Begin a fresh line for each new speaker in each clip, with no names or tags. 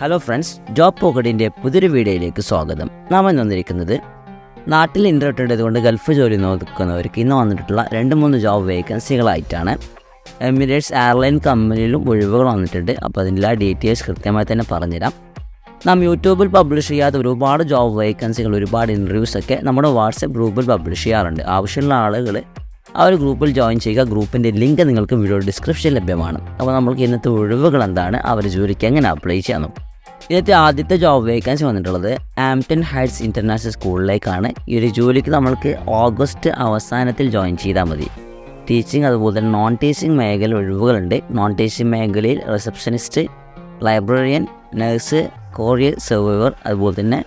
Hello friends, job പോക്കറ്റിൻ്റെ പുതിയൊരു വീഡിയോയിലേക്ക് സ്വാഗതം. നാം ഇന്ന് വന്നിരിക്കുന്നത് നാട്ടിൽ ഇൻ്റർവ്യൂ കൊണ്ട് ഗൾഫ് ജോലി നോക്കുന്നവർക്ക് ഇന്ന് വന്നിട്ടുള്ള 2-3 ജോബ് വേക്കൻസികളായിട്ടാണ്. എമിറേറ്റ്സ് എയർലൈൻ കമ്പനിയിലും ഒഴിവുകൾ വന്നിട്ടുണ്ട്. അപ്പോൾ അതിൻ്റെ ഡീറ്റെയിൽസ് കൃത്യമായി തന്നെ പറഞ്ഞുതരാം. നാം യൂട്യൂബിൽ പബ്ലിഷ് ചെയ്യാത്ത ഒരുപാട് ജോബ് വേക്കൻസികൾ, ഒരുപാട് ഇൻ്റർവ്യൂസൊക്കെ നമ്മുടെ വാട്സപ്പ് ഗ്രൂപ്പിൽ പബ്ലിഷ് ചെയ്യാറുണ്ട്. ആവശ്യമുള്ള ആളുകൾ ആ ഒരു ഗ്രൂപ്പിൽ ജോയിൻ ചെയ്യുക. ഗ്രൂപ്പിൻ്റെ ലിങ്ക് നിങ്ങൾക്ക് വീഡിയോ ഡിസ്ക്രിപ്ഷനിൽ ലഭ്യമാണ്. അപ്പോൾ നമുക്ക് ഇന്നത്തെ ഒഴിവുകൾ എന്താണ്, അവർ ജോലിക്ക് എങ്ങനെ അപ്ലൈ ചെയ്യാമെന്നും. ഇന്നത്തെ ആദ്യത്തെ ജോബ് വേക്കൻസി വന്നിട്ടുള്ളത് ആംപ്ടൺ ഹൈറ്റ്സ് ഇൻ്റർനാഷണൽ സ്കൂളിലേക്കാണ്. ഈ ഒരു ജോലിക്ക് നമ്മൾക്ക് ഓഗസ്റ്റ് അവസാനത്തിൽ ജോയിൻ ചെയ്താൽ മതി. ടീച്ചിങ് അതുപോലെ തന്നെ നോൺ ടീച്ചിങ് മേഖല ഒഴിവുകളുണ്ട്. നോൺ ടീച്ചിങ് മേഖലയിൽ receptionist, librarian, nurse, courier survivor, അതുപോലെ തന്നെ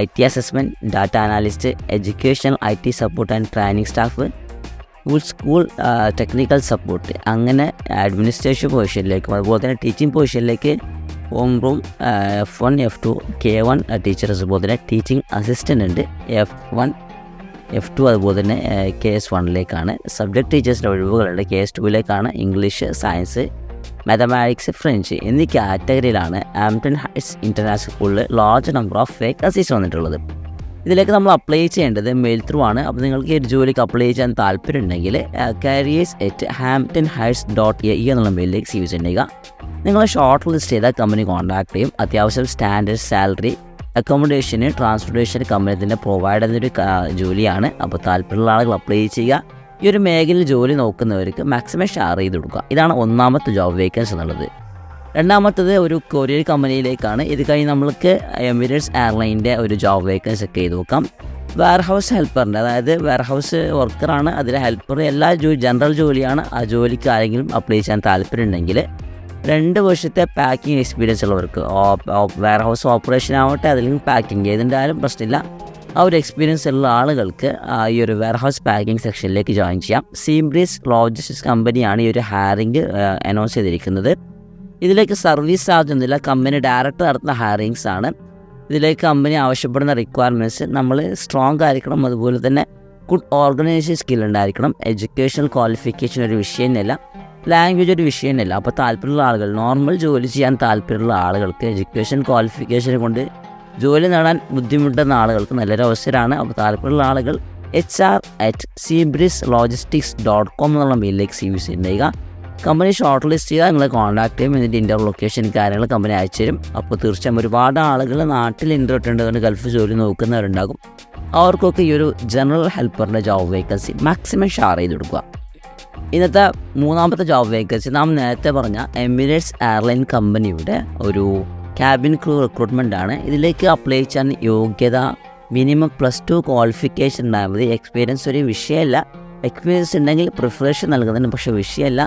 IT assessment, data analyst, educational IT support and training staff, school technical support, അങ്ങനെ അഡ്മിനിസ്ട്രേഷൻ പൊസിഷനിലേക്കും അതുപോലെ തന്നെ ടീച്ചിങ് പൊസിഷനിലേക്ക് home room F1, F2, K1 teachers, അതുപോലെ തന്നെ ടീച്ചിങ് അസിസ്റ്റൻ്റ് ഉണ്ട് F1, F2, അതുപോലെ തന്നെ KS1ലേക്കാണ്. സബ്ജക്ട് ടീച്ചേഴ്സിൻ്റെ ഒഴിവുകളുണ്ട്. KS2ലേക്കാണ്. ഇംഗ്ലീഷ്, സയൻസ്, മാത്തമാറ്റിക്സ്, ഫ്രഞ്ച് എന്നീ കാറ്റഗറിയിലാണ് ആംപ്ടൺ ഹൈറ്റ്സ് ഇൻ്റർനാഷണൽ സ്കൂളിൽ ലാർജ് നമ്പർ ഓഫ് വേക്കൻസീസ് വന്നിട്ടുള്ളത്. ഇതിലേക്ക് നമ്മൾ അപ്ലൈ ചെയ്യേണ്ടത് മെയിൽ ത്രൂ ആണ്. അപ്പോൾ നിങ്ങൾക്ക് ഈ ഒരു ജോലിക്ക് അപ്ലൈ ചെയ്യാൻ താല്പര്യമുണ്ടെങ്കിൽ careers@hamptonheights.ae എന്നുള്ള മെയിലിലേക്ക് സീവ് ചെയ്യുക. നിങ്ങൾ ഷോർട്ട് ലിസ്റ്റ് ചെയ്താൽ കമ്പനി കോൺടാക്ട് ചെയ്യും. അത്യാവശ്യം സ്റ്റാൻഡേർഡ് സാലറി, അക്കോമഡേഷന്, ട്രാൻസ്പോർട്ടേഷൻ കമ്പനി തന്നെ പ്രൊവൈഡ് ചെയ്യുന്നൊരു ജോലിയാണ്. അപ്പോൾ താല്പര്യമുള്ള ആളുകൾ അപ്ലൈ ചെയ്യുക. ഈ ഒരു മേഖലയിൽ ജോലി നോക്കുന്നവർക്ക് മാക്സിമം ഷെയർ ചെയ്ത് കൊടുക്കുക. ഇതാണ് ഒന്നാമത്തെ ജോബ് വേക്കൻസി എന്നുള്ളത്. രണ്ടാമത്തത് ഒരു കൊറിയർ കമ്പനിയിലേക്കാണ്. ഇത് കഴിഞ്ഞ് നമ്മൾക്ക് എമിറേറ്റ്സ് എയർലൈൻ്റെ ഒരു ജോബ് വേക്കൻസി ഒക്കെ ചെയ്ത് നോക്കാം. വെയർഹൗസ് ഹെൽപ്പറിൻ്റെ, അതായത് വെയർഹൗസ് വർക്കറാണ്, അതിലെ ഹെൽപ്പർ, എല്ലാ ജനറൽ ജോലിയാണ്. ആ ജോലിക്ക് ആരെങ്കിലും അപ്ലൈ ചെയ്യാൻ താല്പര്യമുണ്ടെങ്കിൽ 2 വർഷത്തെ പാക്കിംഗ് എക്സ്പീരിയൻസ് ഉള്ളവർക്ക്, വെയർഹൗസ് ഓപ്പറേഷൻ ആവട്ടെ, അതില്ലെങ്കിൽ പാക്കിംഗ് ഏതുണ്ടായാലും പ്രശ്നമില്ല, ആ ഒരു എക്സ്പീരിയൻസ് ഉള്ള ആളുകൾക്ക് ഈ ഒരു വെയർഹൗസ് പാക്കിംഗ് സെക്ഷനിലേക്ക് ജോയിൻ ചെയ്യാം. സീബ്രീസ് ലോജിസ്റ്റിക്സ് കമ്പനിയാണ് ഈ ഒരു ഹയറിംഗ് അനൗൺസ് ചെയ്തിരിക്കുന്നത്. ഇതിലേക്ക് സർവീസ് ചാർജ് ഒന്നുമില്ല. കമ്പനി ഡയറക്റ്റ് നടത്തുന്ന ഹയറിങ്സ് ആണ്. ഇതിലേക്ക് കമ്പനി ആവശ്യപ്പെടുന്ന റിക്വയർമെൻറ്റ്സ് നമ്മൾ സ്ട്രോങ് ആയിരിക്കണം, അതുപോലെ തന്നെ ഗുഡ് ഓർഗനൈസേഷൻ സ്കിൽ ഉണ്ടായിരിക്കണം. എഡ്യൂക്കേഷണൽ ക്വാളിഫിക്കേഷൻ ഒരു വിഷയമല്ല, ലാംഗ്വേജ് ഒരു വിഷയമല്ല. അപ്പോൾ താല്പര്യമുള്ള ആളുകൾ, നോർമൽ ജോലി ചെയ്യാൻ താല്പര്യമുള്ള ആളുകൾക്ക്, എഡ്യൂക്കേഷൻ ക്വാളിഫിക്കേഷൻ കൊണ്ട് ജോലി നേടാൻ ബുദ്ധിമുട്ടുന്ന ആളുകൾക്ക് നല്ലൊരു അവസരമാണ്. അപ്പോൾ താല്പര്യമുള്ള ആളുകൾ HR@seabreezlogistics.com എന്നുള്ള മെയിലിലേക്ക് സീവ് ചെയ്യുക. കമ്പനി ഷോർട്ട് ലിസ്റ്റ് ചെയ്താൽ നിങ്ങളെ കോൺടാക്ട് ചെയ്യും. ഇതിൻ്റെ ഇൻ്റർവ്യൂ ലൊക്കേഷൻ കാര്യങ്ങൾ കമ്പനി അയച്ചു തരും. അപ്പോൾ തീർച്ചയായും ഒരുപാട് ആളുകൾ നാട്ടിൽ ഇൻ്റർവ്യൂ ഉണ്ട്, ഗൾഫ് ജോലി നോക്കുന്നവരുണ്ടാകും. അവർക്കൊക്കെ ഈ ഒരു ജനറൽ ഹെൽപ്പറിൻ്റെ ജോബ് വേക്കൻസി മാക്സിമം ഷെയർ ചെയ്ത് കൊടുക്കുക. ഇന്നത്തെ മൂന്നാമത്തെ ജോബ് വേക്കൻസി നാം നേരത്തെ പറഞ്ഞ എമിറേറ്റ്സ് എയർലൈൻ കമ്പനിയുടെ ഒരു ക്യാബിൻ ക്രൂ റിക്രൂട്ട്മെൻ്റ് ആണ്. ഇതിലേക്ക് അപ്ലൈ ചെയ്യാൻ യോഗ്യത മിനിമം +2 ക്വാളിഫിക്കേഷൻ ഉണ്ടായാൽ മതി. എക്സ്പീരിയൻസ് ഒരു വിഷയമല്ല. എക്സ്പീരിയൻസ് ഉണ്ടെങ്കിൽ പ്രിഫറേഷൻ നൽകുന്നതിന്, പക്ഷേ വിഷയമല്ല.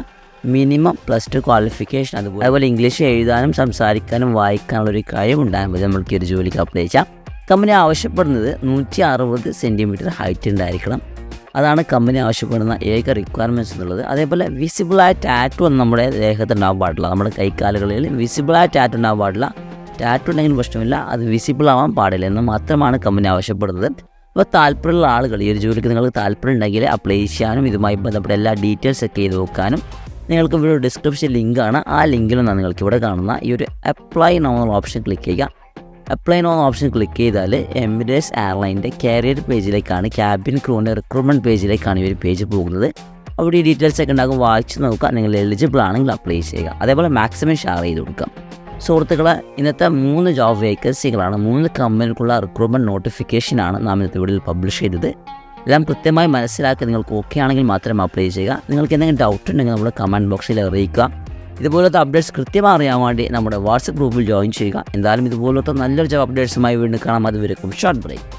മിനിമം +2 ക്വാളിഫിക്കേഷൻ, അതുപോലെ ഇംഗ്ലീഷ് എഴുതാനും സംസാരിക്കാനും വായിക്കാനുള്ളൊരു കഴിവ് ഉണ്ടായാൽ മതി നമ്മൾക്ക് ഒരു ജോലിക്ക് അപ്ലൈ ചെയ്യാം. കമ്പനി ആവശ്യപ്പെടുന്നത് 160 സെൻറ്റിമീറ്റർ ഹൈറ്റ് ഉണ്ടായിരിക്കണം. അതാണ് കമ്പനി ആവശ്യപ്പെടുന്ന ഏക റിക്വയർമെൻറ്റ്സ് എന്നുള്ളത്. അതേപോലെ വിസിബിളായ ടാറ്റു ഒന്നും നമ്മുടെ ദേഹത്ത് ഉണ്ടാകാൻ പാടില്ല. നമ്മുടെ കൈക്കാലുകളിൽ വിസിബിളായ ടാറ്റു ഉണ്ടാകാൻ പാടില്ല. ടാറ്റു ഉണ്ടെങ്കിലും പ്രശ്നമില്ല, അത് വിസിബിൾ ആവാൻ പാടില്ല എന്ന് മാത്രമാണ് കമ്പനി ആവശ്യപ്പെടുന്നത്. അപ്പോൾ താല്പര്യമുള്ള ആളുകൾ, ഈ ഒരു ജോലിക്ക് നിങ്ങൾക്ക് താല്പര്യം ഉണ്ടെങ്കിൽ അപ്ലൈ ചെയ്യാനും ഇതുമായി ബന്ധപ്പെട്ട എല്ലാ ഡീറ്റെയിൽസ് ഒക്കെ ചെയ്ത് നോക്കാനും നിങ്ങൾക്ക് ഇവിടെ ഡിസ്ക്രിപ്ഷൻ ലിങ്കാണ്. ആ ലിങ്കിലൊന്നാണ് നിങ്ങൾക്ക് ഇവിടെ കാണുന്ന ഈ ഒരു അപ്ലൈ നൗ ഓപ്ഷൻ ക്ലിക്ക് ചെയ്യുക. അപ്ലൈ നൗ ഓപ്ഷൻ ക്ലിക്ക് ചെയ്താൽ എമിറേറ്റ്സ് എയർലൈൻ്റെ കാരിയർ പേജിലേക്കാണ്, ക്യാബിൻ ക്രൂവിൻ്റെ റിക്രൂട്ട്മെൻറ്റ് പേജിലേക്കാണ് ഈ ഒരു പേജ് പോകുന്നത്. അവിടെ ഈ ഡീറ്റെയിൽസ് ഒക്കെ ഉണ്ടാകും, വായിച്ച് നോക്കുക. നിങ്ങൾ എലിജിബിൾ ആണെങ്കിൽ അപ്ലൈ ചെയ്യുക. അതേപോലെ മാക്സിമം ഷെയർ ചെയ്ത് കൊടുക്കുക. സുഹൃത്തുക്കളെ, ഇന്നത്തെ 3 ജോബ് വേക്കൻസികളാണ്, 3 കമ്പനിക്കുള്ള റിക്രൂട്ട്മെൻറ്റ് നോട്ടിഫിക്കേഷനാണ് നാം ഇന്നത്തെ വീഡിയോയിൽ പബ്ലിഷ് ചെയ്തത്. എല്ലാം കൃത്യമായി മനസ്സിലാക്കി നിങ്ങൾക്ക് ഓക്കെ ആണെങ്കിൽ മാത്രം അപ്ലൈ ചെയ്യുക. നിങ്ങൾക്ക് എന്തെങ്കിലും ഡൗട്ട് ഉണ്ടെങ്കിൽ നമ്മുടെ കമൻറ്റ് ബോക്സിൽ അറിയിക്കുക. ഇതുപോലത്തെ അപ്ഡേറ്റ്സ് കൃത്യമായി അറിയാൻ വേണ്ടി നമ്മുടെ വാട്സപ്പ് ഗ്രൂപ്പിൽ ജോയിൻ ചെയ്യുക. എന്തായാലും ഇതുപോലത്തെ നല്ലൊരു ജോബ് അപ്ഡേറ്റ്സുമായി വീണ്ടും കാണാം. അതുവരെക്കും ഷോർട്ട് ബ്രേക്ക്.